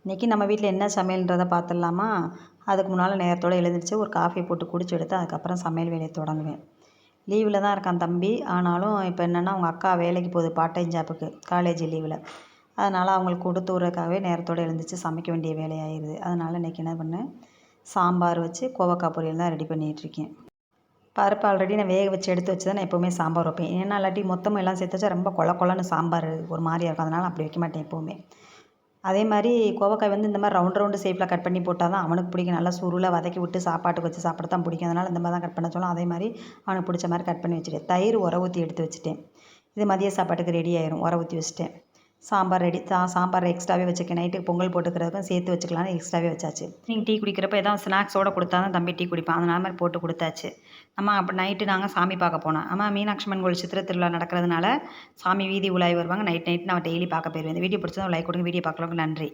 இன்றைக்கி நம்ம வீட்டில் என்ன சமையல்ன்றதை பார்த்துடலாமா? அதுக்கு முன்னால் நேரத்தோடு எழுந்திரிச்சு ஒரு காஃபி போட்டு குடிச்சு எடுத்து அதுக்கப்புறம் சமையல் வேலையை தொடங்குவேன். லீவில் தான் இருக்கான் தம்பி. ஆனாலும் இப்போ என்னென்னா அவங்க அக்கா வேலைக்கு போகுது பார்ட் டைம் ஜாப்புக்கு காலேஜ் லீவில். அதனால் அவங்களுக்கு கொடுத்து விட்றதுக்காகவே நேரத்தோடு எழுந்திரிச்சு சமைக்க வேண்டிய வேலையாகிடுது. அதனால் இன்றைக்கி என்ன பண்ணேன், சாம்பார் வச்சு கோவக்காய் பொரியல் தான் ரெடி பண்ணிகிட்ருக்கேன். பருப்பு ஆல்ரெடி நான் வேக வச்சு எடுத்து வச்சு தான் நான் எப்போவுமே சாம்பார் வைப்பேன். ஏன்னா இல்லாட்டி மொத்தமாக எல்லாம் சேர்த்து வச்சா ரொம்ப கொலன்னு சாம்பார் ஒரு மாதிரியா இருக்கும். அதனால் அப்படி வைக்க மாட்டேன் எப்போவுமே. அதே மாதிரி கோவக்காய் வந்து இந்த மாதிரி ரவுண்டு ஷேப்பில் கட் பண்ணி போட்டால் தான் அவனுக்கு பிடிக்கும். நல்லா சுருளை வதக்கி விட்டு சாப்பாட்டுக்கு வச்சு சாப்பிட தான் பிடிக்கும். அதனால் இந்த மாதிரி தான் கட் பண்ண சொல்லும். அதே மாதிரி அவனுக்கு பிடிச்ச மாதிரி கட் பண்ணி வச்சுட்டேன். தயிர் உர ஊற்றி எடுத்து வச்சுட்டேன். இது மதிய சாப்பாட்டுக்கு ரெடி ஆயிரும். உர ஊற்றி வச்சுட்டேன். சாம்பார் ரெடி. சாம்பார் எக்ஸ்ட்ராவே வச்சுருக்கேன். நைட்டுக்கு பொங்கல் போட்டுக்கிறதுக்கும் சேர்த்து வச்சுக்கலான்னு எக்ஸ்ட்ராவே வச்சாச்சு. நீங்கள் டீ குடிக்கிறப்ப ஏதாவது ஸ்நாக்ஸோடு கொடுத்தா தான் தம்பி டீ குடிப்பான். அதனால் மாதிரி போட்டு கொடுத்தாச்சு. அம்மா அப்போ நைட்டு நாங்கள் சாமி பார்க்க போனோம். அம்மா மீனாட்சி அம்மன் கோயில் சித்திரை திருவிழா நடக்கிறதுனால சாமி வீதி உலாவி வருவாங்க. நைட் நான் டெய்லி பார்க்க போயிடுவேன். இந்த வீடியோ பிடிச்சதும் லைக் கொடுங்க. வீடியோ பார்க்குறவங்க நன்றி.